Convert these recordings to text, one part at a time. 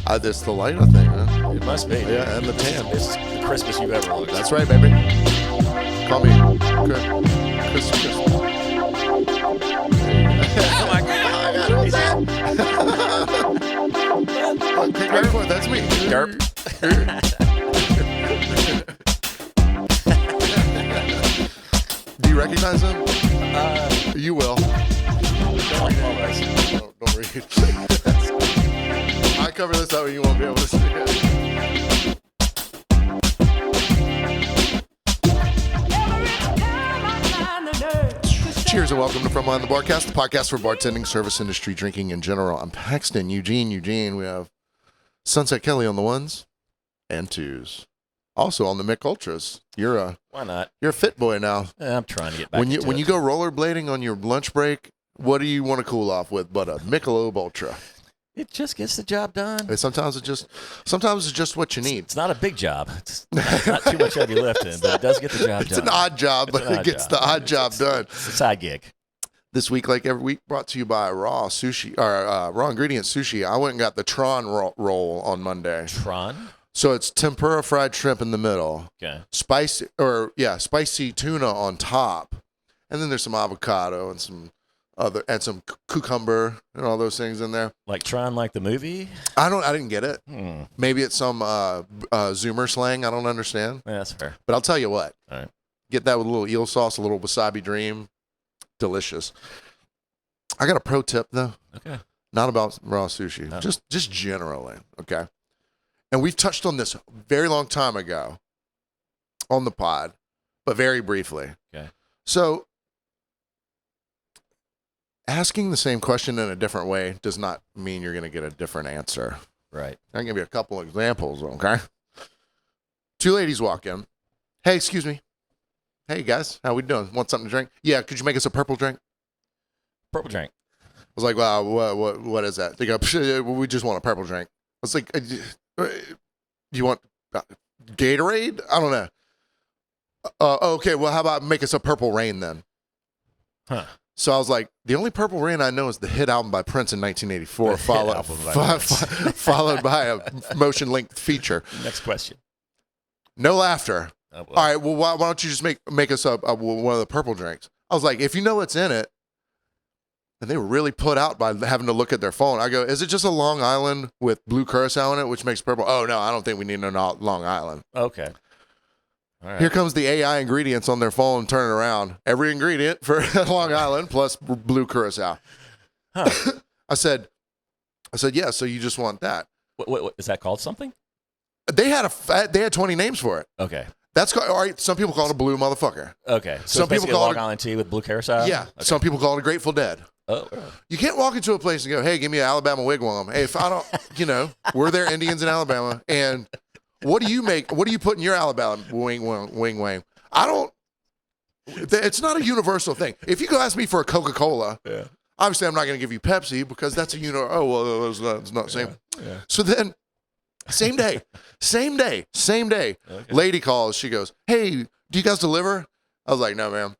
It's the light, I think, huh? It must be. Yeah, and the tan. It's the crispest you've ever looked. That's right, baby. Call me. Chris. Oh my God. He's in. Pick right foot. That's me. Derp. Do you recognize him? You will. Don't read. I cover this up and you won't be able to see it. Cheers and welcome to Frontline the Barcast, the podcast for bartending, service industry, drinking in general. I'm Paxton, Eugene. We have Sunset Kelly on the ones and twos. Also on the Mick Ultras. Why not? You're a fit boy now. I'm trying to get back When you go rollerblading on your lunch break, what do you want to cool off with but a Michelob Ultra? It just gets the job done. And sometimes it's just what you need. It's not a big job. It's not too much heavy lifting, but it does get the job done. It's an odd job, but it gets the odd job done. It's a side gig. This week, like every week, brought to you by Raw Ingredients Sushi. I went and got the Tron roll on Monday. Tron? So it's tempura fried shrimp in the middle. Okay. Spicy tuna on top. And then there's some avocado and some cucumber and all those things in there. Like Tron, like the movie? I didn't get it. Maybe it's some Zoomer slang I don't understand. Yeah, that's fair. But I'll tell you what. All right. Get that with a little eel sauce, a little wasabi dream. Delicious. I got a pro tip though. Okay. Not about raw sushi. No. Just generally. Okay. And we've touched on this a very long time ago on the pod, but very briefly. Okay. So asking the same question in a different way does not mean you're going to get a different answer. Right. I'll give you a couple examples, okay? Two ladies walk in. Hey, excuse me. Hey, guys, how we doing? Want something to drink? Yeah, could you make us a purple drink? Purple drink. I was like, wow, what is that? They go, we just want a purple drink. I was like, you want Gatorade? I don't know. Okay, well, how about make us a Purple Rain then? Huh. So I was like, the only Purple Rain I know is the hit album by Prince in 1984, followed by a motion-length feature. Next question. No laughter. Oh, All right, well, why don't you just make us one of the purple drinks? I was like, if you know what's in it, and they were really put out by having to look at their phone. I go, is it just a Long Island with blue curacao in it, which makes purple? Oh, no, I don't think we need no Long Island. Okay. All right. Here comes the AI ingredients on their phone, turning around. Every ingredient for Long Island plus blue curacao. Huh. I said, yeah, so you just want that. What is that called something? They had 20 names for it. Okay. That's all right. Some people call it a blue motherfucker. Okay. So Some people call Long Island tea with blue curacao? Yeah. Okay. Some people call it a Grateful Dead. Oh. You can't walk into a place and go, hey, give me an Alabama wigwam. Hey, if I don't, we're there Indians in Alabama. And what do you put in your Alabama wing? I don't, it's not a universal thing. If you go ask me for a Coca-Cola, Yeah. obviously I'm not going to give you Pepsi because that's it's not the same. Yeah. So then, same day. Okay. Lady calls. She goes, hey, do you guys deliver? I was like, no, ma'am.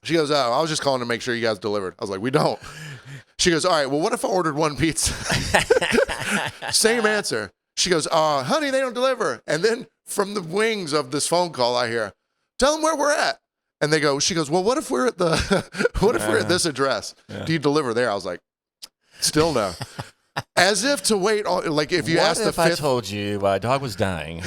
She goes, oh, I was just calling to make sure you guys delivered. I was like, we don't. She goes, all right, well, what if I ordered one pizza? Same answer. She goes, honey, they don't deliver. And then from the wings of this phone call, I hear, tell them where we're at. And she goes, well, what if we're at we're at this address? Yeah. Do you deliver there? I was like, still no. As if to wait on, like if you ask the fifth. What if I told you my dog was dying?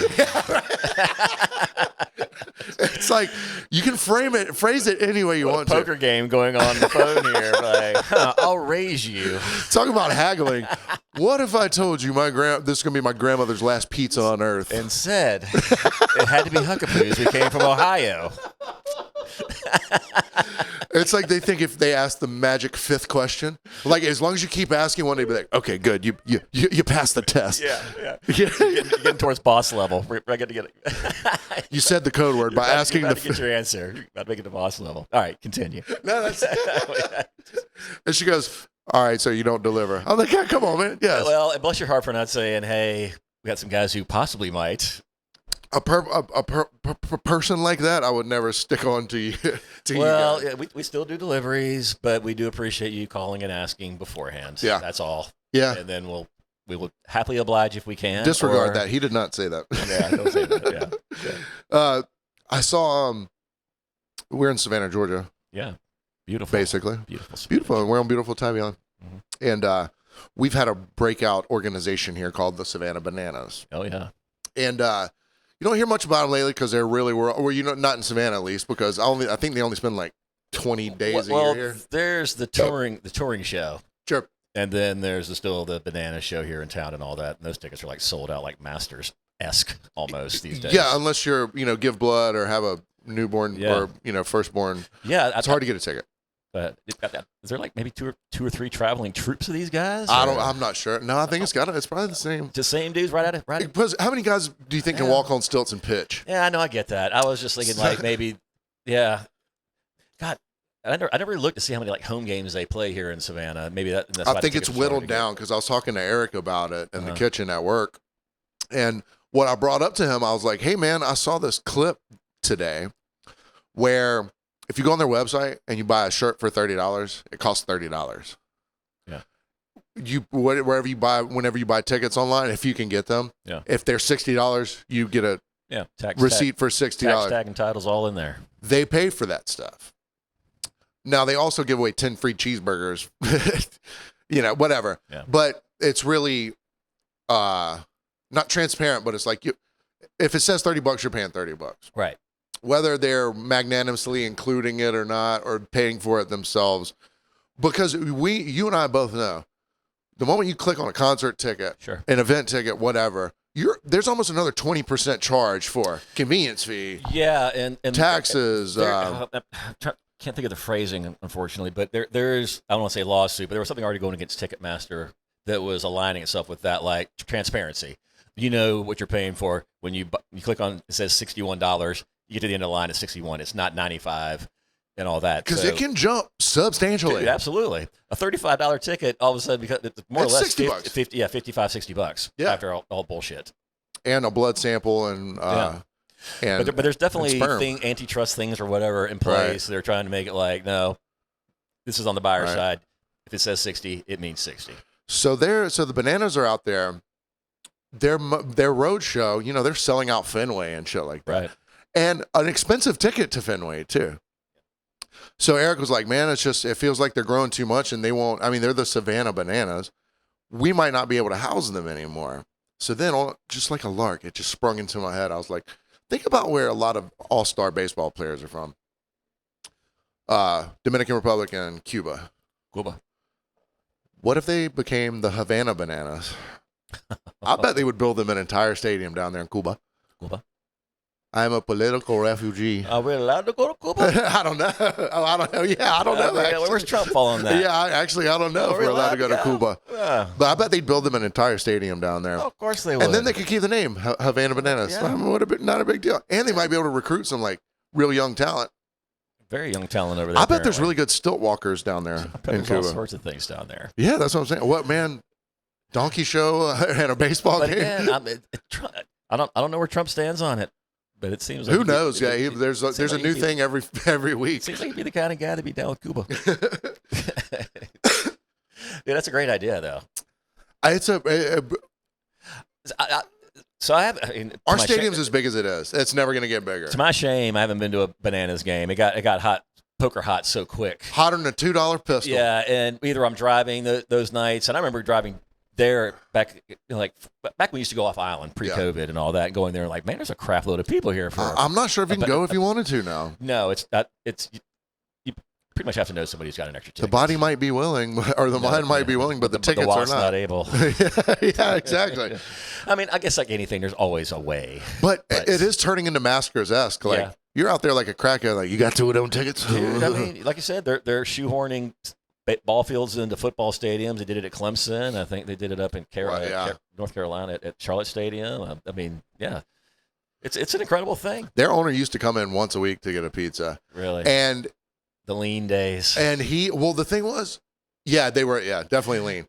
It's like you can phrase it any way you want to. Poker game going on the phone here. Like, I'll raise you. Talk about haggling. What if I told you this is going to be my grandmother's last pizza on earth? And said it had to be Huckapoos. We came from Ohio. It's like they think if they ask the magic fifth question, like as long as you keep asking one, they'd be like, okay, good, you passed the test. Yeah. You're getting towards boss level. We're going to get it. You said the code word by asking to get your answer. You're about to make it to boss level. All right, continue. No, that's. And she goes, all right, so you don't deliver. I'm like, yeah, come on, man. Yes. Well, bless your heart for not saying, hey, we got some guys who possibly might. A person like that, I would never stick on to you. Well, yeah, we still do deliveries, but we do appreciate you calling and asking beforehand. Yeah. That's all. Yeah. And then we'll we will happily oblige if we can. Disregard that. He did not say that. Yeah, don't say that. Yeah. I saw. We're in Savannah, Georgia. Yeah. Beautiful. Basically. Beautiful. Beautiful. And we're on beautiful Tavion. Mm-hmm. And we've had a breakout organization here called the Savannah Bananas. Oh, yeah. And you don't hear much about them lately because they're really, not in Savannah at least, because I think they only spend like 20 days a year here. There's the touring show. Sure. And then there's still the banana show here in town and all that. And those tickets are like sold out like Masters-esque almost these days. Yeah, unless you're, give blood or have a newborn or, firstborn. Yeah. It's hard to get a ticket. But is there like maybe two or three traveling troops of these guys? I'm not sure. No, I think it's probably the same. The same dudes right at it. Because how many guys do you think can walk on stilts and pitch? Yeah, I know. I get that. I was just thinking like maybe, yeah. God, I never really looked to see how many like home games they play here in Savannah. Maybe that's why I think it's whittled down because I was talking to Eric about it in the kitchen at work. And what I brought up to him, I was like, hey, man, I saw this clip today where if you go on their website and you buy a shirt for $30, it costs $30. Yeah. Whenever you buy tickets online, if you can get them, if they're $60, you get a receipt for $60. Tax tag and titles all in there. They pay for that stuff. Now they also give away 10 free cheeseburgers, whatever. Yeah. But it's really not transparent. But it's like if it says $30, you're paying $30. Right. Whether they're magnanimously including it or not, or paying for it themselves, because you and I both know, the moment you click on a concert ticket, an event ticket, whatever, there's almost another 20% charge for convenience fee. Yeah, and taxes. Can't think of the phrasing, unfortunately, but there's I don't want to say lawsuit, but there was something already going against Ticketmaster that was aligning itself with that, like transparency. You know what you're paying for when you click on it says $61. You get to the end of the line at 61. It's not 95 and all that. Because it can jump substantially. Dude, absolutely. A $35 ticket, all of a sudden, because it's more or less $60. $55, $60 after all bullshit. And a blood sample but there's definitely antitrust things or whatever in place. Right. They're trying to make it like, no, this is on the buyer side. If it says 60, it means 60. So the Bananas are out there. Their road show, they're selling out Fenway and shit like that. Right. And an expensive ticket to Fenway, too. So Eric was like, man, it feels like they're growing too much and they won't. I mean, they're the Savannah Bananas. We might not be able to house them anymore. So then, just like a lark, it just sprung into my head. I was like, think about where a lot of all-star baseball players are from. Dominican Republic and Cuba. What if they became the Havana Bananas? I bet they would build them an entire stadium down there in Cuba. I'm a political refugee. Are we allowed to go to Cuba? I don't know. I don't know. Yeah, I don't know. Where's Trump fall on that? Yeah, I don't know if we're allowed to go to Cuba. But I bet they'd build them an entire stadium down there. Oh, of course they would. And then they could keep the name Havana Bananas. Yeah. Not a big deal. And they might be able to recruit some like real young talent. Very young talent over there. I bet there's really good stilt walkers down there in Cuba. All sorts of things down there. Yeah, that's what I'm saying. What, man? Donkey show and a baseball game? Again, I don't know where Trump stands on it. But it seems like who knows? There's a new thing every week. Seems like you'd be the kind of guy to be down with Cuba. Yeah, that's a great idea, though. Our stadium's as big as it is. It's never going to get bigger. To my shame, I haven't been to a Bananas game. It got hot, poker hot, so quick. Hotter than a $2 pistol. Yeah, and either I'm driving those nights, and I remember driving there back when we used to go off island pre-COVID and all that, going there like, man, there's a crap load of people here. I'm not sure if you can go if you wanted to now. No, you pretty much have to know somebody who's got an extra ticket. The body might be willing, or the mind might be willing, but the tickets are not able. Yeah, exactly. I mean, I guess like anything, there's always a way. But it is turning into Maskers-esque. Like you're out there like a crackhead, like you got 2 of them tickets. Dude, I mean, like you said, they're shoehorning ball fields into football stadiums. They did it at Clemson. I think they did it up in North Carolina at Charlotte Stadium. I mean, yeah, it's an incredible thing. Their owner used to come in once a week to get a pizza. Really? And the lean days. And the thing was, they were definitely lean.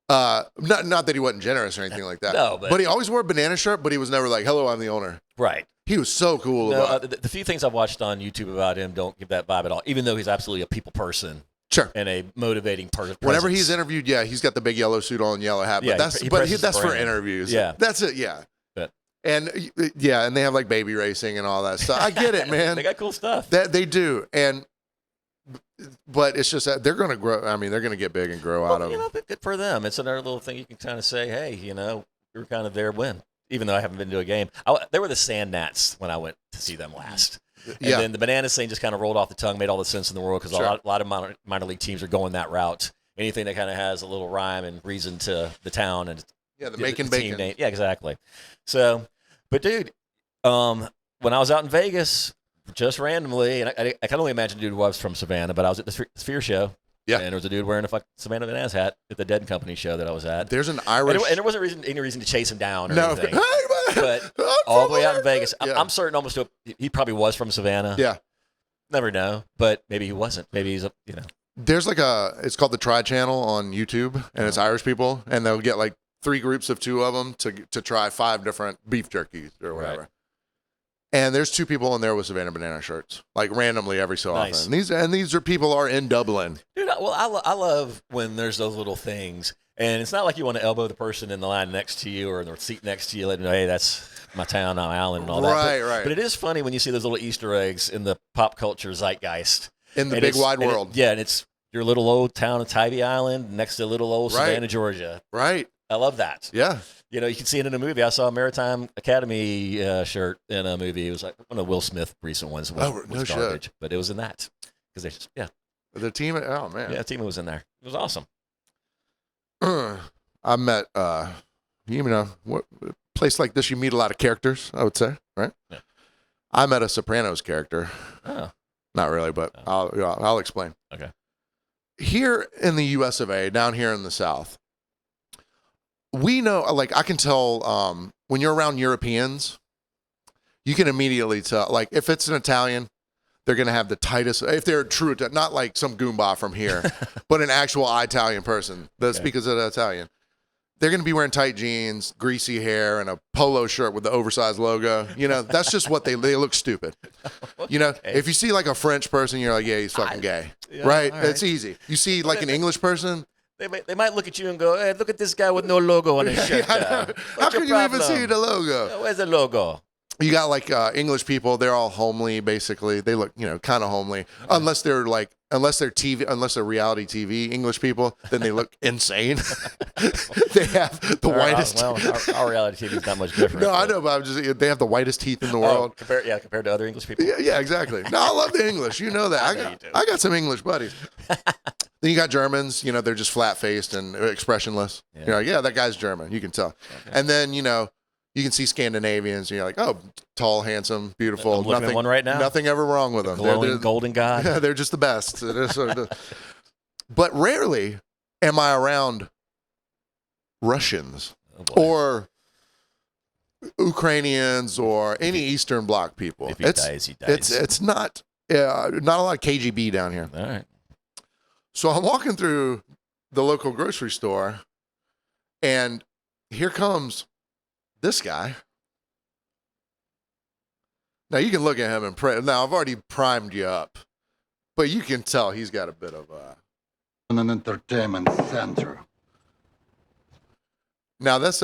Not that he wasn't generous or anything like that. No, but he always wore a banana shirt, but he was never like, hello, I'm the owner. Right. He was so cool. The few things I've watched on YouTube about him don't give that vibe at all, even though he's absolutely a people person. Sure. and a motivating presence. Whenever he's interviewed, yeah, he's got the big yellow suit on, yellow hat. But Yeah, that's for interviews. Yeah. That's it. Yeah. But And they have like baby racing and all that stuff. I get it, man. they got cool stuff. That they do, but it's just that they're going to grow. I mean, they're going to get big and grow out of it. Good for them. It's another little thing you can kind of say, hey, you're kind of there when. Even though I haven't been to a game. They were the Sand Gnats when I went to see them last. And then the Bananas thing just kind of rolled off the tongue, made all the sense in the world because a lot of minor league teams are going that route. Anything that kind of has a little rhyme and reason to the town and the making bacon. Team name. Yeah, exactly. So, but dude, when I was out in Vegas, just randomly, and I can only imagine dude was from Savannah, but I was at the Sphere show. Yeah. And there was a dude wearing a fucking Savannah Bananas hat at the Dead Company show that I was at. There's an Irish. And there wasn't any reason to chase him down or anything. But all the way out in Vegas, I'm certain almost he probably was from Savannah. Yeah. Never know. But maybe he wasn't. Maybe he's, There's like it's called the Try Channel on YouTube, and it's Irish people, and they'll get like 3 groups of 2 of them to try 5 different beef jerkies or whatever. Right. And there's 2 people in there with Savannah Banana shirts, like randomly every so often. These people are in Dublin. Dude, I love when there's those little things, and it's not like you want to elbow the person in the line next to you or in the seat next to you, letting them know, hey, that's my town, my island, and all that. Right. But it is funny when you see those little Easter eggs in the pop culture zeitgeist in the big wide world. And it's your little old town of Tybee Island next to little old Savannah, Georgia. Right. I love that. Yeah. You can see it in a movie. I saw a Maritime Academy shirt in a movie. It was like one of Will Smith recent ones. Was garbage, shit. But it was in that because they just the team. Oh man, yeah, the team was in there. It was awesome. I met what place like this you meet a lot of characters. I would say, right? Yeah. I met a Sopranos character. Oh. Not really, but I'll explain. Okay. Here in the U.S. of A., down here in the South. We know, like, I can tell when you're around Europeans, you can immediately tell, like, if it's an Italian, they're going to have the tightest, if they're true, not like some Goomba from here, but an actual Italian person that speaks Italian. They're going to be wearing tight jeans, greasy hair, and a polo shirt with the oversized logo. That's just what they look stupid. If you see like a French person, you're like, yeah, he's fucking gay. Yeah, right? It's easy. You see like an English person. They might look at you and go, hey, look at this guy with no logo on his shirt. How can you even see the logo? Where's the logo? You got like English people. They're all homely, basically. They look, kind of homely, unless they're reality TV English people. Then they look insane. They have the whitest. Our reality TV is not much different. No, I know, but they have the whitest teeth in the world. Compared to other English people. Yeah, exactly. No, I love the English. You know that. I got some English buddies. Then you got Germans. They're just flat faced and expressionless. Yeah. You're like, yeah, that guy's German. You can tell. Okay. And then you can see Scandinavians, and you're like, oh, tall, handsome, beautiful. I'm looking at one right now. Nothing ever wrong with them. Glowing golden god. Yeah, they're just the best. But rarely am I around Russians or Ukrainians or any Eastern Bloc people. If he dies, he dies. It's not a lot of KGB down here. All right. So I'm walking through the local grocery store, and here comes this guy. Now you can look at him and now I've already primed you up, but you can tell he's got a bit of an entertainment center. Now that's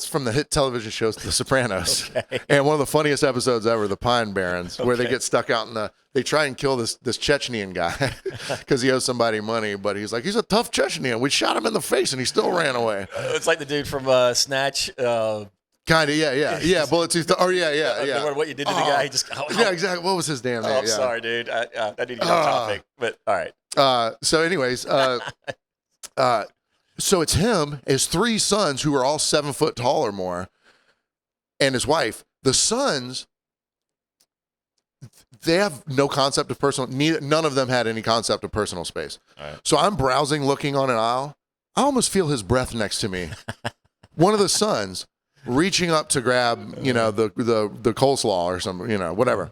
from the hit television show The Sopranos, okay. And one of the funniest episodes ever, the Pine Barrens, where they get stuck out in they try and kill this Chechnyan guy because he owes somebody money, but he's like, he's a tough Chechnyan. We shot him in the face and he still ran away. It's like the dude from Snatch. Kind of, yeah. Bullet tooth. Oh, yeah. What you did to the guy? He just. Yeah, exactly. What was his damn name? I'm sorry, dude. I need to get off topic, but all right. So, anyways, so it's him, his 3 sons who are all 7 foot tall or more, and his wife. The sons, they have no concept of personal. None of them had any concept of personal space. Right. So I'm browsing, looking on an aisle. I almost feel his breath next to me. One of the sons reaching up to grab, the coleslaw or something, whatever.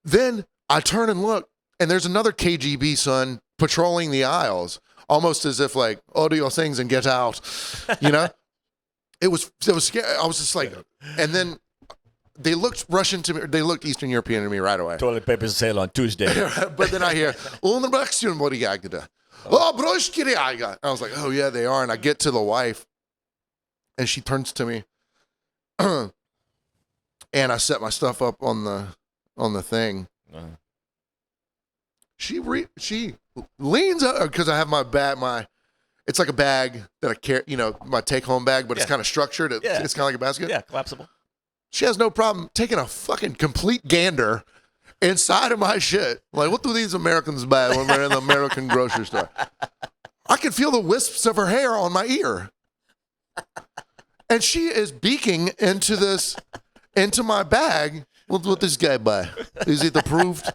Then I turn and look, and there's another KGB son patrolling the aisles, almost as if like, order your things and get out. It was scary. I was just like, and then they looked Russian to me. They looked Eastern European to me right away. Toilet paper sale on Tuesday. But then I hear, Oh, broshkiri. I was like, oh, yeah, they are. And I get to the wife, and she turns to me, and I set my stuff up on the thing. She leans up because I have my bag. It's like a bag that I carry, my take-home bag, but it's kind of structured. It's kind of like a basket. Yeah, collapsible. She has no problem taking a fucking complete gander inside of my shit. Like, what do these Americans buy when we're in the American grocery store? I can feel the wisps of her hair on my ear. And she is beaking into my bag. What this guy buy? Is it approved?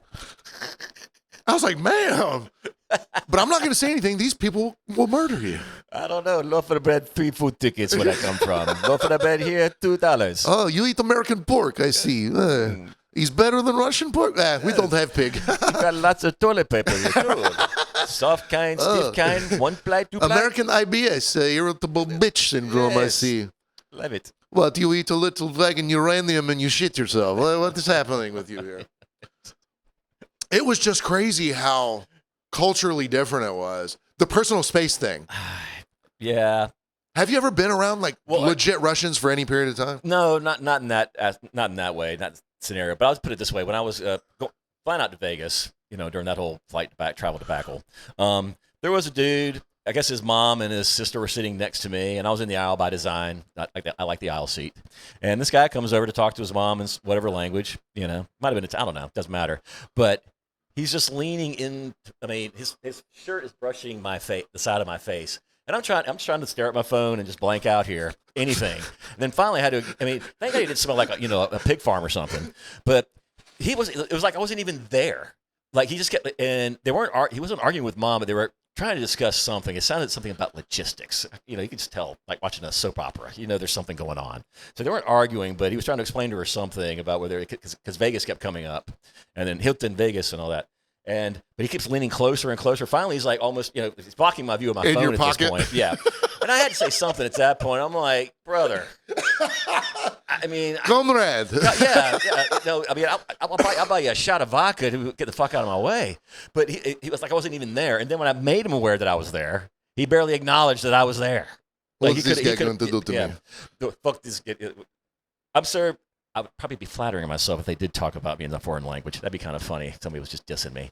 I was like, ma'am. But I'm not going to say anything. These people will murder you. I don't know. Loaf of bread, 3 food tickets where I come from. Loaf of bread here, $2. Oh, you eat American pork, I see. He's better than Russian pork? We don't have pig. You got lots of toilet paper here, too. Soft kind, stiff kind, 1 ply, 2 ply. American IBS, irritable bitch syndrome, I see. Love it. What, you eat a little vegan uranium and you shit yourself? What is happening with you here? It was just crazy how culturally different it was. The personal space thing. Yeah. Have you ever been around legit Russians for any period of time? No, not in that way, not scenario. But I'll put it this way: when I was flying out to Vegas, during that whole travel debacle, there was a dude. I guess his mom and his sister were sitting next to me, and I was in the aisle by design. I like the aisle seat. And this guy comes over to talk to his mom in whatever language, might have been I don't know, doesn't matter. But he's just leaning in. I mean, his shirt is brushing my face, the side of my face, and I'm trying to stare at my phone and just blank out here, anything. And then finally, I had to. I mean, thank God he didn't smell like a pig farm or something. But it was like I wasn't even there. Like he just kept, and he wasn't arguing with mom, but they were trying to discuss something. It sounded something about logistics. You can just tell, like watching a soap opera. There's something going on. So they weren't arguing, but he was trying to explain to her something about because Vegas kept coming up, and then Hilton Vegas and all that. But he keeps leaning closer and closer. Finally, he's like almost, he's blocking my view of my phone your at pocket? this point. Yeah. And I had to say something at that point. I'm like, brother. I mean, comrade. Yeah. No, I mean, I'll buy you a shot of vodka to get the fuck out of my way. But he was like, I wasn't even there. And then when I made him aware that I was there, he barely acknowledged that I was there. What's this guy going to do to me? Fuck this guy. I'm sure I would probably be flattering myself if they did talk about me in a foreign language. That'd be kind of funny. Somebody was just dissing me.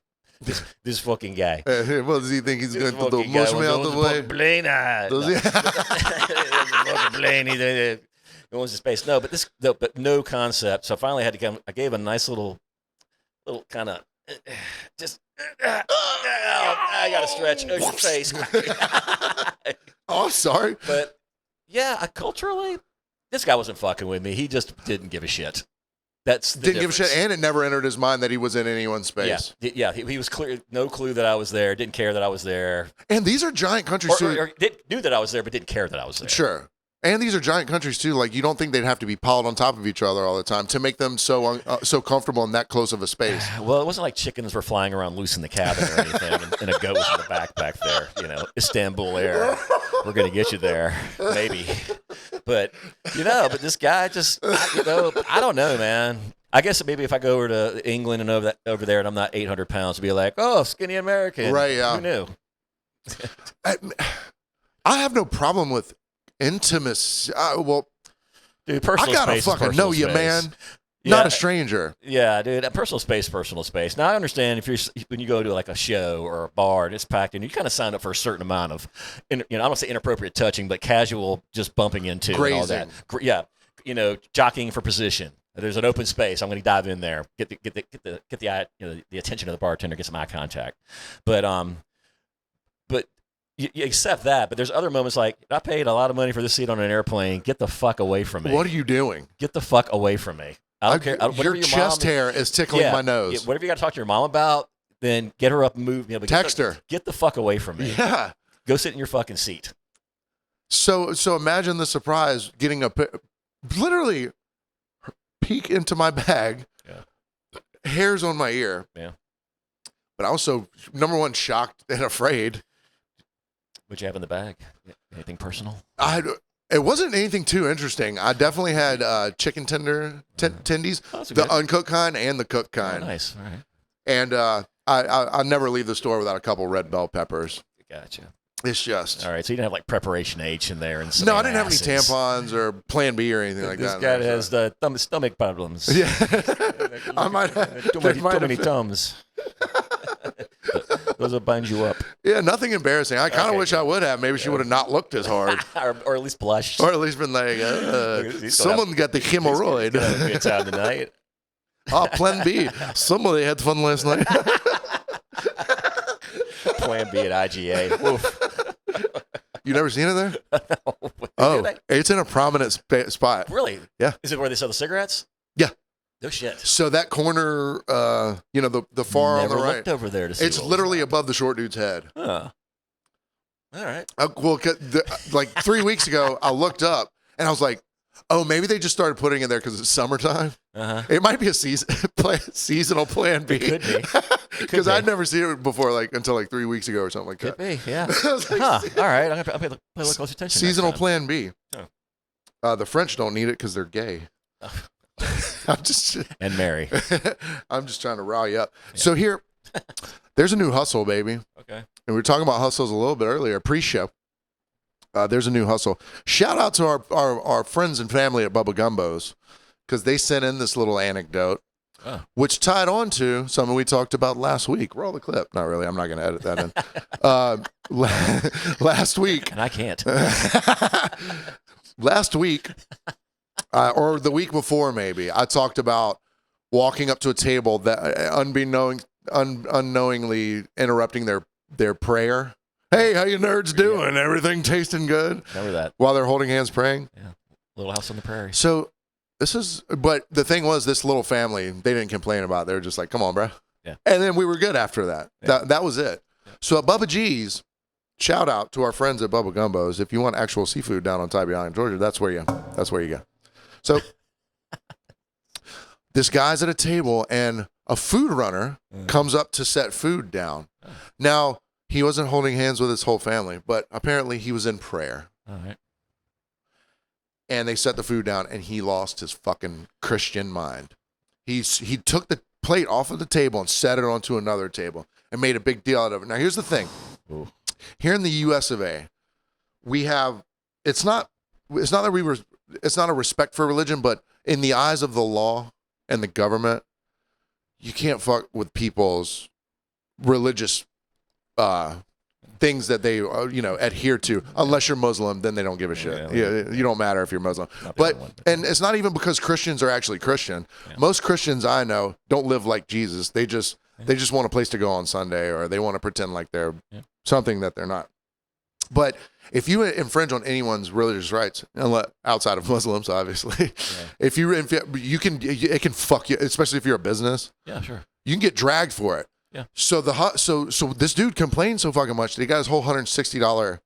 This fucking guy. What does he think he's going to do? Push me out the way? Plane. Does he? Plane. He goes to space. No, but no concept. So I finally had to come. I gave a nice little kind of just. I got to stretch your face. Oh, I'm sorry. But yeah, culturally, this guy wasn't fucking with me. He just didn't give a shit. Didn't give a shit, and it never entered his mind that he was in anyone's space. Yeah. He was clear, no clue that I was there. Didn't care that I was there. And these are giant countries too. Or knew that I was there, but didn't care that I was there. Sure. And these are giant countries too. Like you don't think they'd have to be piled on top of each other all the time to make them so comfortable in that close of a space. Well, it wasn't like chickens were flying around loose in the cabin or anything, and a goat was in the backpack there. Istanbul Air, we're gonna get you there, maybe. But but this guy just, I don't know, man. I guess maybe if I go over to England and over there, and I'm not 800 pounds, to be like, oh, skinny American, right? Yeah. Who knew? I have no problem with intimacy. Dude, personal I gotta space fucking know you, man. Yeah, not a stranger. Yeah, dude. Personal space. Now I understand when you go to like a show or a bar and it's packed, and you kind of sign up for a certain amount of, I don't say inappropriate touching, but casual just bumping into Grazing. and all that. Yeah, jockeying for position. There's an open space. I'm going to dive in there, get the eye, the attention of the bartender, get some eye contact. But you accept that. But there's other moments like I paid a lot of money for this seat on an airplane. Get the fuck away from me. What are you doing? Get the fuck away from me. I don't care. Your chest hair is tickling my nose. Yeah, whatever you got to talk to your mom about, then get her up and move. Text her. Get the fuck away from me. Yeah. Go sit in your fucking seat. So imagine the surprise getting literally peek into my bag. Yeah. Hairs on my ear. Yeah. But also, number one, shocked and afraid. What'd you have in the bag? Anything personal? It wasn't anything too interesting. I definitely had chicken tendies, the uncooked kind and the cooked kind. Oh, nice. All right. And I never leave the store without a couple red bell peppers. Gotcha. It's just All right, so you didn't have like preparation H in there and some no. I didn't have any acids. tampons or Plan B or anything like This that. guy has the stomach problems. Yeah, I might have. Too many tums. Those will bind you up. Yeah, nothing embarrassing. I kind of Okay, wish I would have. Maybe she would have not looked as hard, or at least blushed. or at least been like, someone got the hemorrhoid. Have a good time tonight. Oh, Plan B. Somebody had fun last night. Plan B at IGA. Oof. You never seen it there? No. Oh, Did it's in a prominent spot. really? Yeah. Is it where they sell the cigarettes? Yeah. No shit. So that corner, the far Never on the right, looked over there to see. it's what was literally up. above the short dude's head. Huh. All right. Well, like 3 weeks ago, I looked up and I was like, oh, maybe they just started putting it there because it's summertime. Uh-huh. It might be a seasonal Plan B. It could be. Because I'd never seen it before, until 3 weeks ago or something like Could that. be, yeah. I was like, Huh. All right. I'm going to pay a little close attention. seasonal next time. Plan B. Oh. The French don't need it because they're gay. I'm just And Mary. I'm just trying to rile you up. Yeah. So here, there's a new hustle, baby. Okay. And we were talking about hustles a little bit earlier, pre-show. There's a new hustle. Shout out to our friends and family at Bubba Gumbo's because they sent in this little anecdote, which tied on to something we talked about last week. Roll the clip. Not really. I'm not going to edit that in. Last week. And I can't. Last week, or the week before maybe, I talked about walking up to a table that unknowingly interrupting their prayer. Hey, how you nerds doing? Everything tasting good? Remember that. While they're holding hands praying? Yeah. Little House on the Prairie. So but the thing was, this little family, they didn't complain about it. They were just like, come on, bro. Yeah. And then we were good after that. Yeah. That was it. Yeah. So at Bubba G's, shout out to our friends at Bubba Gumbo's. If you want actual seafood down on Tybee Island, Georgia, that's where you go. So this guy's at a table and a food runner comes up to set food down. Now, he wasn't holding hands with his whole family, but apparently he was in prayer. All right. And they set the food down, and he lost his fucking Christian mind. He took the plate off of the table and set it onto another table and made a big deal out of it. Now, here's the thing. Ooh. Here in the U.S. of A., we have it's not a respect for religion, but in the eyes of the law and the government, you can't fuck with people's religious things that they adhere to, unless you're Muslim. Then they don't give a shit. Yeah, you don't matter if you're Muslim. But and it's not even because Christians are actually Christian. Yeah. Most Christians I know don't live like Jesus. They just want a place to go on Sunday, or they want to pretend like they're something that they're not. But if you infringe on anyone's religious rights, outside of Muslims, obviously, if it can fuck you, especially if you're a business. Yeah, sure. You can get dragged for it. Yeah. So so this dude complained so fucking much that he got his whole $160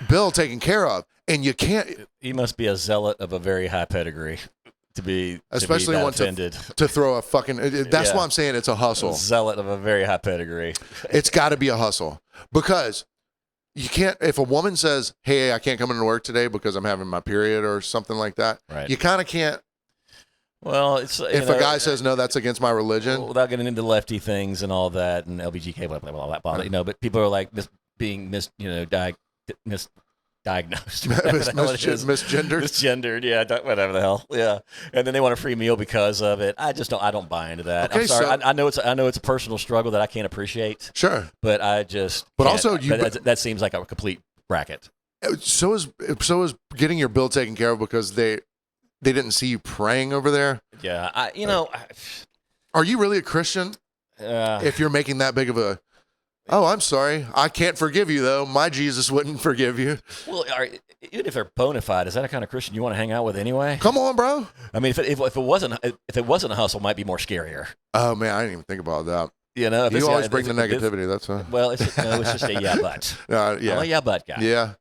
bill taken care of, and you can't. He must be a zealot of a very high pedigree to be especially that one offended. to throw a fucking. That's why I'm saying it's a hustle. Zealot of a very high pedigree. It's got to be a hustle because you can't. If a woman says, "Hey, I can't come into work today because I'm having my period" or something like that, right. You kind of can't. Well, it's if a guy says no, that's against my religion. Without getting into lefty things and all that and LBGK, blah blah blah blah. But people are like misdiagnosed, misgendered, yeah, whatever the hell, yeah. And then they want a free meal because of it. I don't buy into that. Okay, I'm sorry. I know it's a personal struggle that I can't appreciate. Sure, but I just. But also, that seems like a complete racket. So is getting your bill taken care of because they didn't see you praying over there. Yeah, are you really a Christian? If you're making that big of a. Oh, I'm sorry. I can't forgive you, though. My Jesus wouldn't forgive you. Well, even if they're bona fide, is that a kind of Christian you want to hang out with anyway? Come on, bro. I mean, if it wasn't a hustle, it might be more scarier. Oh man, I didn't even think about that. You know, you always bring the negativity. That's why. Well, it's just a yeah, but. Yeah. I'm a yeah, but guy. Yeah.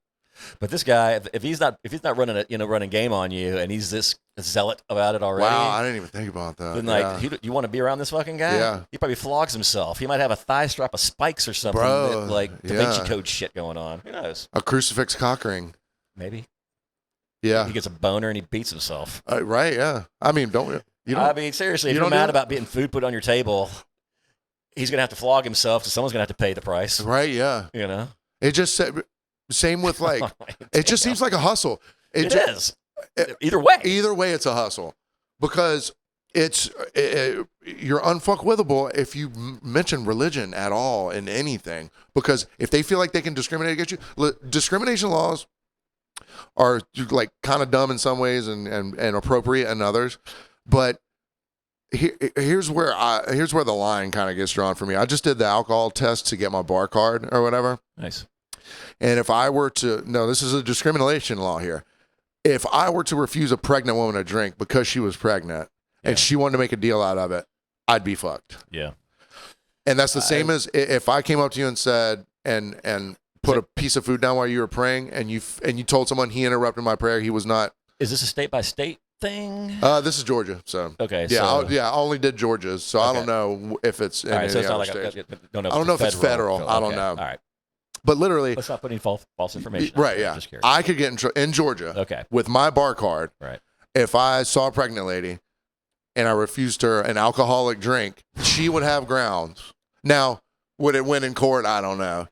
But this guy, if he's not running game on you, and he's this zealot about it already. Wow, I didn't even think about that. Then you want to be around this fucking guy? Yeah. He probably flogs himself. He might have a thigh strap of spikes or something, Da Vinci Code shit going on. Who knows? A crucifix cock ring. Maybe. Yeah. He gets a boner and he beats himself. Right? Yeah. I mean, seriously, if you're mad about getting food put on your table, he's gonna have to flog himself, so someone's gonna have to pay the price. Right? Yeah. You know. It just same with like. It just seems like a hustle. It is. Either way. Either way, it's a hustle because you're unfuckwithable if you mention religion at all in anything. Because if they feel like they can discriminate against you, discrimination laws are like kind of dumb in some ways and appropriate in others. But here's where the line kind of gets drawn for me. I just did the alcohol test to get my bar card or whatever. Nice. And if I were to, no, this is a discrimination law here. If I were to refuse a pregnant woman a drink because she was pregnant and she wanted to make a deal out of it, I'd be fucked. Yeah. And that's the same as if I came up to you and said, and put a piece of food down while you were praying and you told someone he interrupted my prayer, he was not. Is this a state by state thing? This is Georgia. So. Okay. Yeah. So, I only did Georgia's. So I don't know if it's in all right, so any it's not other like states. I don't know if it's federal. I don't know. All right. But literally. Let's not put any false information. Right. Yeah. Just curious. I could get in Georgia. Okay. With my bar card. Right. If I saw a pregnant lady and I refused her an alcoholic drink, she would have grounds. Now, would it win in court? I don't know.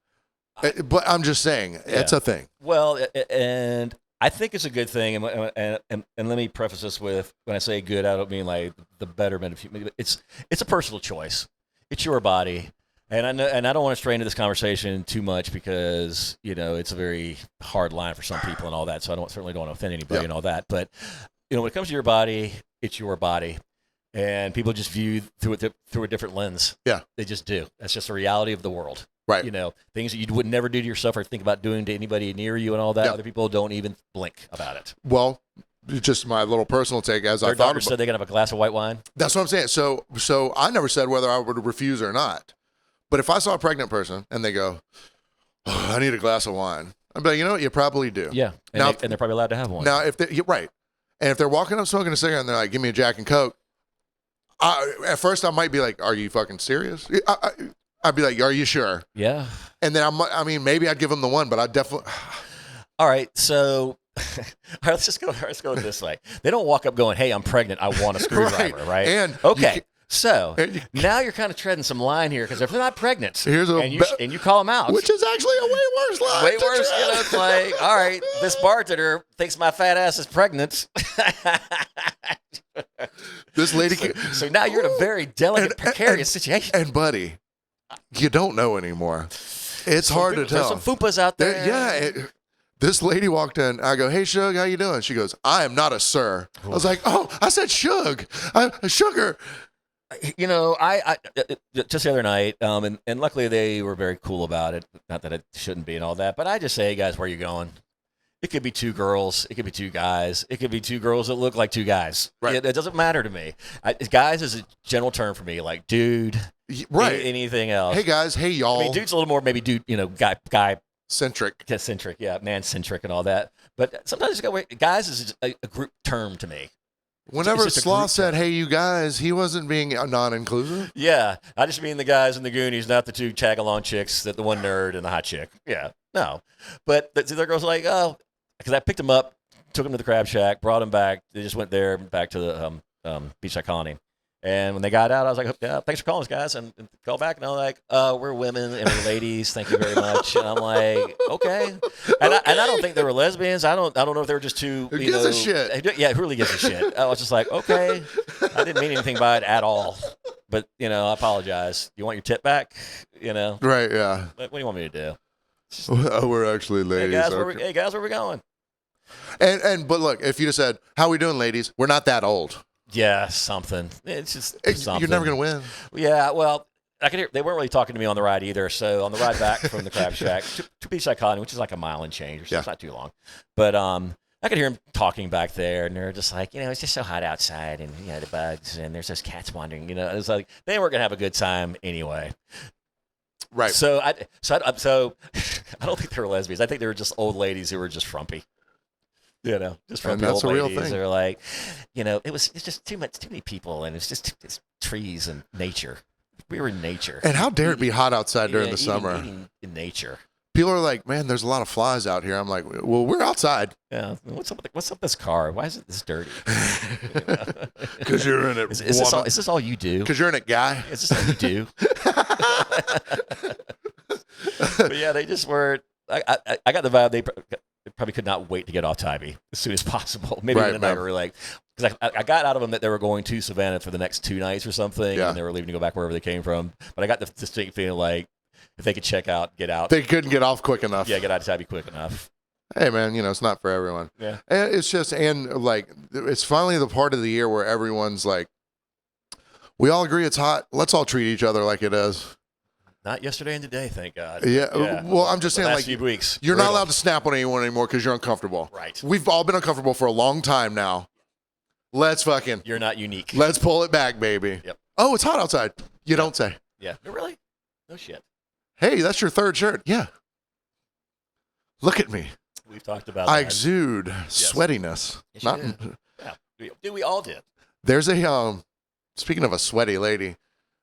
But I'm just saying, it's a thing. Well, and I think it's a good thing. And let me preface this with, when I say good, I don't mean like the betterment of human. It's a personal choice. It's your body. And I know, and I don't want to stray into this conversation too much because, you know, it's a very hard line for some people and all that. So I certainly don't want to offend anybody and all that. But, you know, when it comes to your body, it's your body. And people just view through a different lens. Yeah. They just do. That's just the reality of the world. Right. You know, things that you would never do to yourself or think about doing to anybody near you and all that. Other people don't even blink about it. Well, just my little personal take as Their I thought doctor said they can have a glass of white wine. That's what I'm saying. So I never said whether I would refuse or not. But if I saw a pregnant person and they go, I need a glass of wine, I'd be like, you know what? You probably do. Yeah. And they're probably allowed to have one. Now, you're right. And if they're walking up smoking a cigarette and they're like, give me a Jack and Coke, at first I might be like, are you fucking serious? I'd be like, are you sure? Yeah. And then maybe I'd give them the one, but I'd definitely. All right. So, all right, let's go this way. They don't walk up going, hey, I'm pregnant. I want a screwdriver, right? And okay. So now you're kind of treading some line here because if they're not pregnant and you call them out. Which is actually a way worse line. Way worse. You know, it's like, all right, this bartender thinks my fat ass is pregnant. This lady. So now you're in a very delicate, precarious situation. And buddy, you don't know anymore. It's hard to tell. There's some fupas out there. This lady walked in. I go, hey, Shug, how you doing? She goes, I am not a sir. I was like, oh, I said Shug. Sugar. You know, I just the other night, and luckily they were very cool about it. Not that it shouldn't be and all that, but I just say, hey, guys, where are you going? It could be two girls. It could be two guys. It could be two girls that look like two guys. Right. It doesn't matter to me. Guys is a general term for me, like dude. Right. Anything else. Hey, guys. Hey, y'all. I mean, dude's a little more maybe dude, you know, guy. Centric. Yeah, centric. Yeah, man-centric and all that. But sometimes guys is a group term to me. Whenever Sloth said, hey, you guys, he wasn't being non-inclusive. Yeah. I just mean the guys in the Goonies, not the two tag-along chicks, the one nerd and the hot chick. Yeah. No. But the other girl's like, oh, because I picked him up, took him to the Crab Shack, brought him back. They just went there, back to the Beachside Colony. And when they got out, I was like, yeah, thanks for calling us, guys. And call back. And I'm like, we're women and we're ladies. Thank you very much. And I'm like, okay. And I don't think they were lesbians. I don't know if they were just two. Who gives a shit? Yeah, who really gives a shit? I was just like, okay. I didn't mean anything by it at all. But, you know, I apologize. You want your tip back? You know? Right, yeah. What do you want me to do? We're actually ladies. Hey, guys, where we going? But look, if you just said, how we doing, ladies? We're not that old. Yeah, something. It's just something. You're never going to win. Yeah, well, I could hear they weren't really talking to me on the ride either. So on the ride back from the Crab Shack to Beachside Colony, which is like a mile and change or so, it's not too long. But I could hear them talking back there, and they're just like, you know, it's just so hot outside, and you know the bugs, and there's those cats wandering. You know, it's like they weren't gonna have a good time anyway. Right. So I don't think they were lesbians. I think they were just old ladies who were just frumpy. You know, just frumpy old ladies. They're like, you know, it's just too many people, and it's trees and nature. We were in nature. And how dare it be hot outside during the summer? Eating in nature. People are like, man, there's a lot of flies out here. I'm like, well, we're outside. Yeah. What's up with this car? Why is it this dirty? Because you're in it. Is this all you do? Because you're in it, guy. Is this all you do? But yeah, they just weren't. I got the vibe they probably could not wait to get off Tybee as soon as possible. Maybe Right, even the night man. or like, because I got out of them that they were going to Savannah for the next 2 nights or something, Yeah. and they were leaving to go back wherever they came from. But I got the distinct feeling like if they could check out, get out, They couldn't get off quick enough. yeah, get out of Tybee quick enough. Hey, man, it's not for everyone. Yeah. And it's just, like, it's finally the part of the year where everyone's like, we all agree it's hot. Let's all treat each other like it is. Not yesterday and today, thank God. Yeah. Well, I'm just The saying, last like, few weeks, you're not brutal. allowed to snap on anyone anymore because you're uncomfortable. Right. We've all been uncomfortable for a long time now. Let's You're not unique. let's pull it back, baby. Yep. Oh, it's hot outside. You don't say. Yeah. No, really? No shit. Hey, that's your third shirt. Yeah. Look at me. We've talked about I that. exude sweatiness. Yes, you Not. did. Yeah. We all did. There's a speaking of a sweaty lady.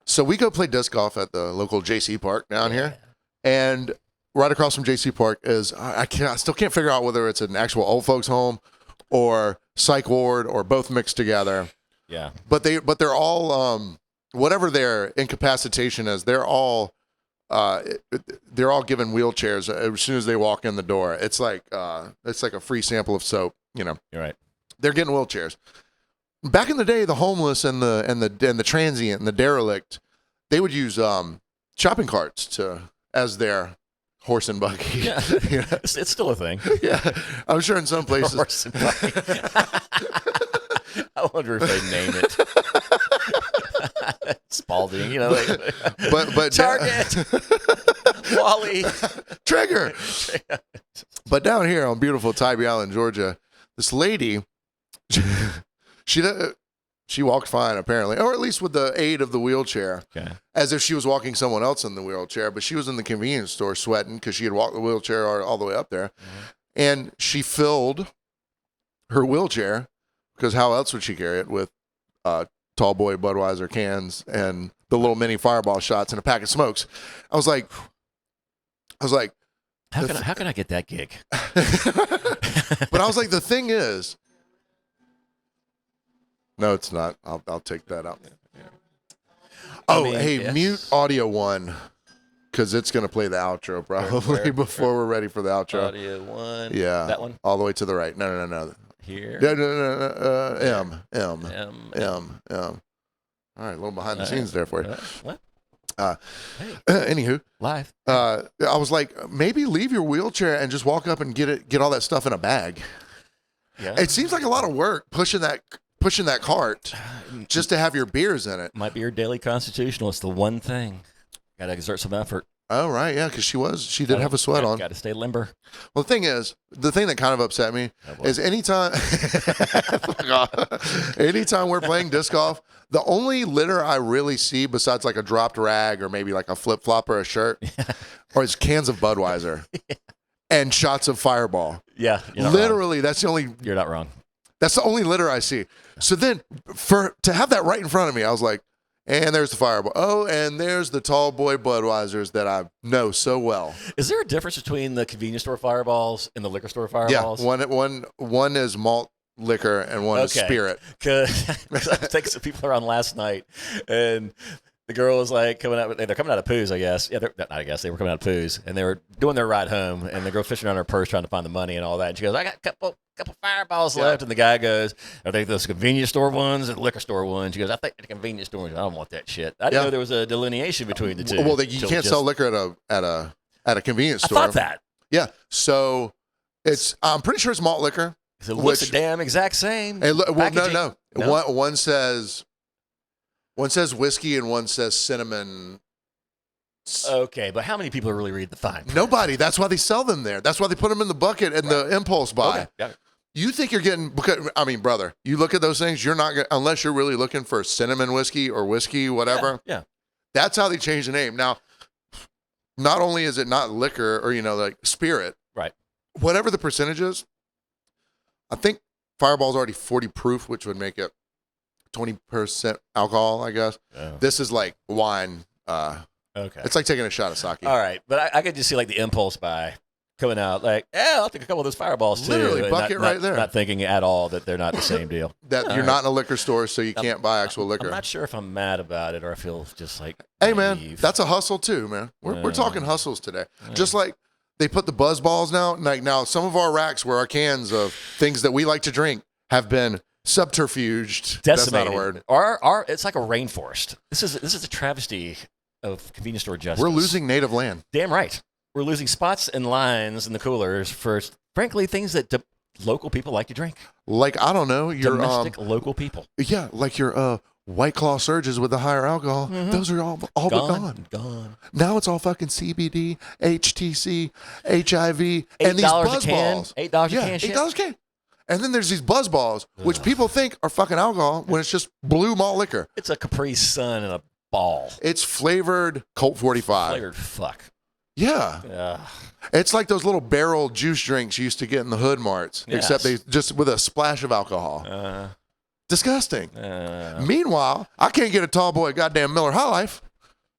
So we go play disc golf at the local JC Park down here, and right across from JC Park is I still can't figure out whether it's an actual old folks home or psych ward or both mixed together. Yeah. But they're all whatever their incapacitation is, they're all given wheelchairs as soon as they walk in the door. It's like a free sample of soap. You're right. They're getting wheelchairs. Back in the day, the homeless and the transient and the derelict, they would use shopping carts as their horse and buggy. Yeah. You know? It's still a thing. Yeah, I'm sure in some places. Horse and buggy. I wonder if they name it. Spalding, but Target. Wally. Trigger. But down here on beautiful Tybee Island, Georgia, this lady, she walked fine apparently, or at least with the aid of the wheelchair, Okay. as if she was walking someone else in the wheelchair. But she was in the convenience store sweating because she had walked the wheelchair all the way up there, and she filled her wheelchair because how else would she carry it with tall boy Budweiser cans and the little mini Fireball shots and a pack of smokes. I was like, How can I get that gig? but I was like, the thing is, no, it's not. I'll take that out. Oh, hey, yes. mute audio 1 because it's gonna play the outro probably Where? before we're ready for the outro. Audio 1. Yeah, That one? all the way to the right. No. Here. Yeah, no. M. M. All right, a little behind the scenes there for you. What? Hey, Anywho, live. I was like, maybe leave your wheelchair and just walk up and get all that stuff in a bag. Yeah. It seems like a lot of work pushing that cart just to have your beers in it. Might be your daily constitutional. It's the one thing. Got to exert some effort. Oh, right, yeah, because she did have a sweat on. Got to stay limber. Well, the thing that kind of upset me is anytime we're playing disc golf, the only litter I really see besides like a dropped rag or maybe like a flip flop or a shirt, or is cans of Budweiser and shots of Fireball. Yeah. Literally, that's the only. You're not wrong. That's the only litter I see. So then, to have that right in front of me, I was like, and there's the Fireball. Oh, and there's the tall boy Budweisers that I know so well. Is there a difference between the convenience store fireballs and the liquor store fireballs? Yeah, one is malt liquor and one is spirit. Because I think some people around last night, and the girl was like they're coming out of Pooh's, I guess. Yeah, they were coming out of Pooh's, and they were doing their ride home, and the girl fishing around her purse trying to find the money and all that. And she goes, I got a couple Fireballs left, and the guy goes, are they those convenience store ones or the liquor store ones? She goes, I think the convenience store ones. I don't want that shit. I didn't know there was a delineation between the two. Well, you can't sell liquor at a convenience store. I thought that. Yeah, so I'm pretty sure it's malt liquor. It looks the damn exact same. No. One says whiskey and one says cinnamon. Okay, but how many people really read the fine print? Nobody. That's why they sell them there. That's why they put them in the bucket and the impulse buy. Okay. Yeah. You think you're getting, because I mean, brother, you look at those things, you're not gonna, unless you're really looking for cinnamon whiskey or whiskey, whatever. Yeah. That's how they change the name. Now, not only is it not liquor or, like spirit, right? Whatever the percentage is, I think Fireball's already 40 proof, which would make it 20% alcohol, I guess. Yeah. This is like wine. Okay. It's like taking a shot of sake. All right, but I could just see like the impulse buy coming out, like, I'll take a couple of those Fireballs too. Literally, and bucket right there. Not thinking at all that they're not the same deal. That you're not in a liquor store, so you can't buy actual liquor. I'm not sure if I'm mad about it or I feel just like, hey, man, naive. that's a hustle too, man. We're talking hustles today. Just like they put the buzz balls now. Like now, some of our racks where our cans of things that we like to drink have been subterfuged. Decimated. That's not a word. Our it's like a rainforest. This is a travesty of convenience store justice. We're losing native land. Damn right. We're losing spots and lines in the coolers for, frankly, things that local people like to drink. Like, I don't know, your domestic local people. Yeah, like your White Claw surges with the higher alcohol. Mm-hmm. Those are all but gone. Gone. Now it's all fucking CBD, HTC, HIV, and these buzz balls. $8 a can. $8 a can. And then there's these buzz balls, which people think are fucking alcohol when it's just blue malt liquor. It's a Capri Sun and a ball. It's flavored Colt 45. Flavored fuck. Yeah. It's like those little barrel juice drinks you used to get in the hood marts, except they just with a splash of alcohol. Disgusting. Meanwhile, I can't get a tall boy goddamn Miller High Life.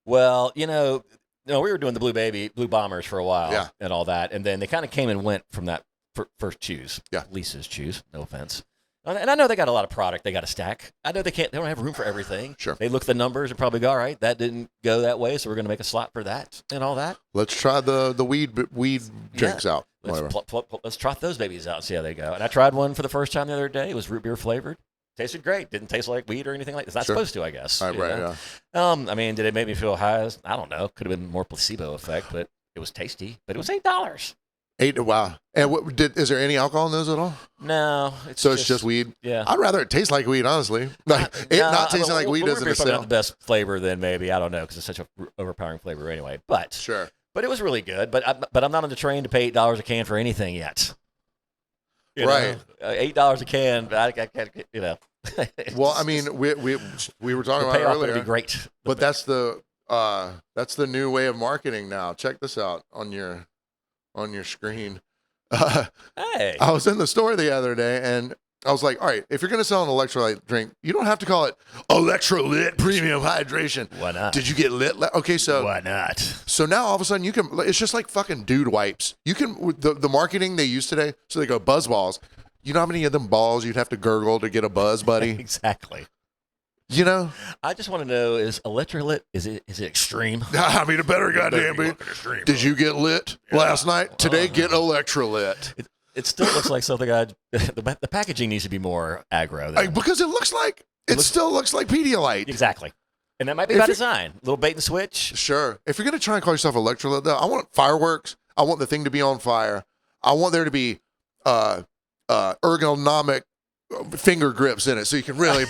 Well, we were doing the Blue Bombers for a while and all that, and then they kind of came and went from that first choose. Yeah. Lisa's choose, no offense. And I know they got a lot of product they got to stack. I know they don't have room for everything. Sure. They look at the numbers and probably go, all right, that didn't go that way, so we're going to make a slot for that and all that. Let's try the weed drinks out. Let's trot those babies out and see how they go. And I tried one for the first time the other day. It was root beer flavored. Tasted great. Didn't taste like weed or anything like that. It's not supposed to, I guess. Right, yeah. I mean, did it make me feel high? I don't know. Could have been more placebo effect, but it was tasty. But it was $8. Wow. And is there any alcohol in those at all? No. It's just weed? Yeah. I'd rather it taste like weed, honestly. Not tasting like weed doesn't probably sell. not the best flavor then maybe. I don't know because it's such a overpowering flavor anyway. But sure. But it was really good. But I'm not on the train to pay $8 a can for anything yet. Right. $8 a can. I can't. Well, I mean, we were talking about it earlier. Would be great. But that's the new way of marketing now. Check this out on your screen. Hey. I was in the store the other day and I was like, all right, if you're going to sell an electrolyte drink, you don't have to call it Electrolyte Premium Hydration. Why not? Did you get lit? Okay, so why not? So now all of a sudden you can, it's just like fucking dude wipes. You can, with the marketing they use today, so they go buzz balls. You know how many of them balls you'd have to gurgle to get a buzz, buddy? Exactly. You know? I just want to know, is electrolyte, is it extreme? I mean, it better goddamn be. Did you get lit last night? Today, get electrolyte. It still looks like something the packaging needs to be more aggro. Because it still looks like Pedialyte. Exactly. And that might be by design. A little bait and switch. Sure. If you're going to try and call yourself electrolyte, though, I want fireworks. I want the thing to be on fire. I want there to be ergonomic finger grips in it so you can really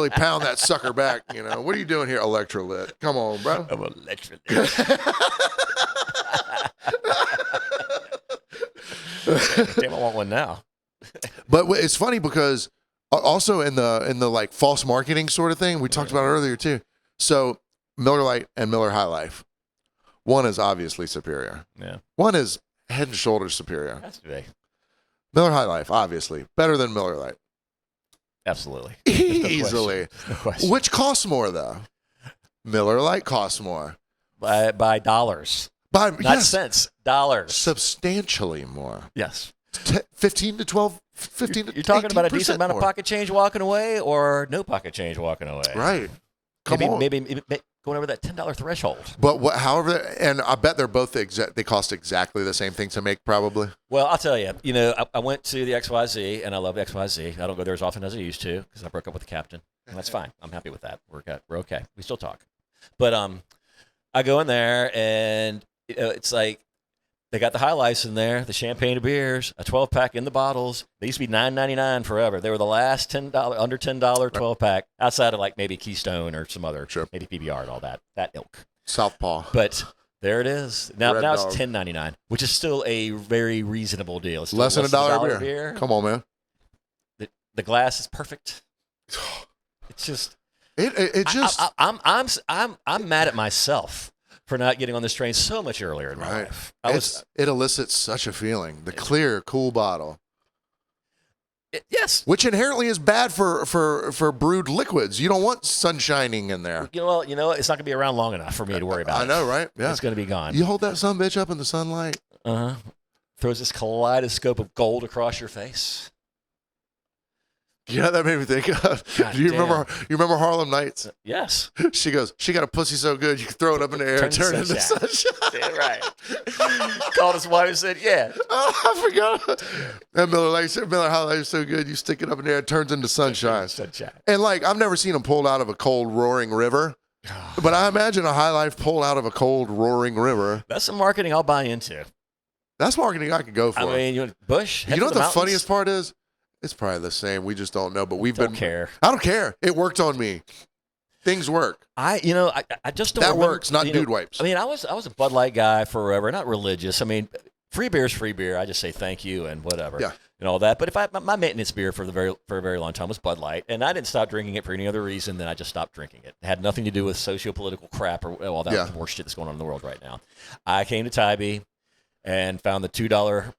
pound that sucker back. What are you doing here, electrolyte? Come on, bro. I'm electrolyte. Damn, I want one now. But it's funny because also in the like false marketing sort of thing we talked about earlier too. So Miller Lite and Miller High Life, one is obviously superior. Yeah. One is head and shoulders superior. Has to be. Miller High Life, obviously better than Miller Lite. Absolutely. Easily. No question. Which costs more though? Miller Lite costs more. By dollars. Not cents, dollars. Substantially more. Yes. 15 to 12, 15 to 18%. You're talking about a decent amount more. of pocket change walking away or no pocket change walking away. Right. Maybe going over that $10 threshold. But however, and I bet they're both they cost exactly the same thing to make probably. Well, I'll tell you, I went to the XYZ and I love XYZ. I don't go there as often as I used to because I broke up with the captain. And that's fine. I'm happy with that. We're okay. We still talk. But I go in there and it's like they got the high lifes in there, the champagne beers, a 12-pack in the bottles. They used to be $9.99 forever. They were the last under $10 12-pack outside of like maybe Keystone or some other, maybe PBR and all that ilk. Southpaw. But there it is. Now it's $10.99, which is still a very reasonable deal. It's still less than $1 beer. Come on, man. The glass is perfect. It's just I'm mad at myself for not getting on this train so much earlier in my life. It elicits such a feeling. The clear, cool bottle. Yes. which inherently is bad for brewed liquids. You don't want sun shining in there. You know, it's not going to be around long enough for me to worry about. I know, right? Yeah. It's going to be gone. You hold that son bitch up in the sunlight. Uh-huh. Throws this kaleidoscope of gold across your face. Yeah, that made me think of. God Do you damn. remember Harlem Nights? Yes. She goes, she got a pussy so good you can throw it up in the air and turn it into sunshine. Yeah, right. Called his wife and said, yeah. Oh, I forgot. And Miller High Life is so good you stick it up in the air, it turns into sunshine. Sunshine. And like, I've never seen them pulled out of a cold roaring river, but I imagine a High Life pulled out of a cold roaring river. That's some marketing I'll buy into. That's marketing I could go for. I mean, Bush. You know what the funniest part is? It's probably the same. We just don't know, but Don't care. I don't care. It worked on me. Things work. I just don't That remember, works, not dude wipes. I mean, I was a Bud Light guy forever, not religious. I mean, free beer is free beer. I just say thank you and whatever. Yeah. And all that. But if my maintenance beer for a very long time was Bud Light, and I didn't stop drinking it for any other reason than I just stopped drinking it. It had nothing to do with socio-political crap or all that more shit that's going on in the world right now. I came to Tybee and found the $2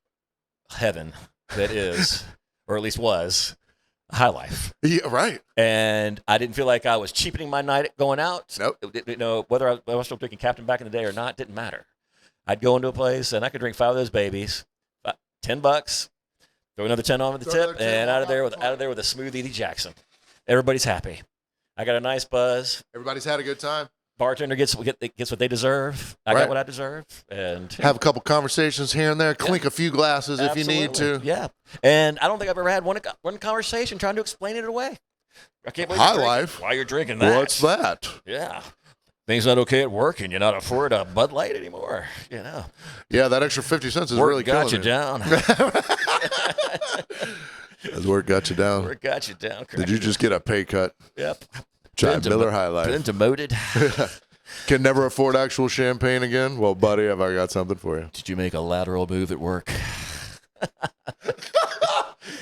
heaven that is, or at least was, High Life. Yeah, right. And I didn't feel like I was cheapening my night going out. Nope. Whether I was still drinking Captain back in the day or not didn't matter. I'd go into a place and I could drink 5 of those babies, $10, throw another 10 on with the tip, and out of there with a smooth Edie Jackson. Everybody's happy. I got a nice buzz. Everybody's had a good time. Bartender gets what they deserve. I got what I deserve, and have a couple conversations here and there. Clink a few glasses if you need to. Yeah, and I don't think I've ever had one conversation trying to explain it away. I can't believe High Life. Why you're drinking that? What's that? Yeah, things not okay at work, and you're not afford a Bud Light anymore. You know. Yeah, that extra 50 cents is work really got killing you down. As work got you down. Work got you down. Did you just get a pay cut? Yep. Miller High Life. Been demoted. Can never afford actual champagne again? Well, buddy, have I got something for you? Did you make a lateral move at work?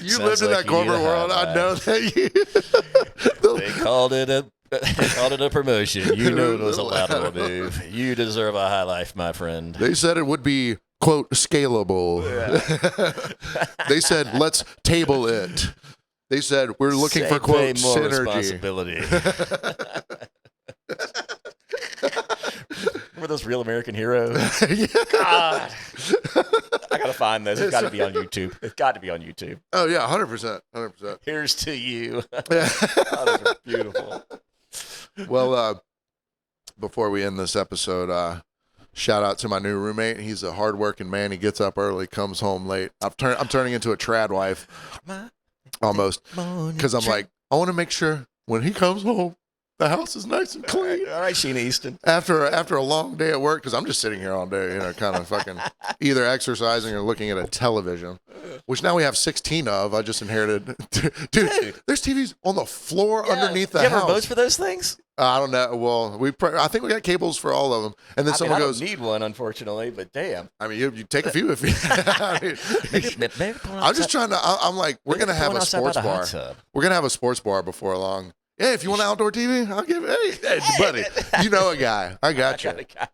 You lived in that corporate world. I know that you. They called it a promotion. You know it was a lateral move. You deserve a High Life, my friend. They said it would be, quote, scalable. Yeah. They said, let's table it. They said, we're looking for, quote, more synergy. Responsibility. Remember those Real American Heroes? Yeah. God. I got to find this. It's got to be on YouTube. It's got to be on YouTube. Oh, yeah, 100%. 100%. Here's to you. Yeah. Oh, those are beautiful. Well, before we end this episode, shout out to my new roommate. He's a hardworking man. He gets up early, comes home late. I'm turning into a trad wife. Almost, because I'm like, I want to make sure when he comes home, the house is nice and clean. All right, Sheena Easton. After a long day at work, because I'm just sitting here all day, kind of fucking either exercising or looking at a television, which now we have 16 of. I just inherited. Dude, there's TVs on the floor underneath the house. You have remotes for those things? I don't know. Well, I think we got cables for all of them. And then someone goes, I don't need one, unfortunately, but damn. I mean, you take a few if you. Maybe I'm just trying to. I'm like, we're gonna have a sports bar. We're gonna have a sports bar before long. Yeah, if you want outdoor TV, I'll give it. Hey, buddy, you know a guy. I got you. I got a guy.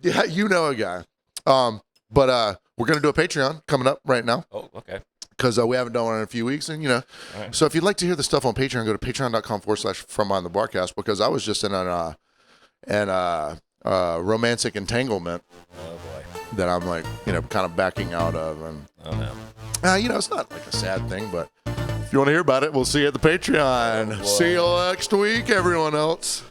Yeah, you know a guy. But we're gonna do a Patreon coming up right now. Oh, okay. Because we haven't done one in a few weeks, and right. So if you'd like to hear the stuff on Patreon, go to patreon.com/FromBehindTheBarcast, because I was just in a romantic entanglement. Oh boy. That I'm like, kind of backing out of, and oh no. It's not like a sad thing, but if you want to hear about it, we'll see you at the Patreon. Oh, see you next week, everyone else.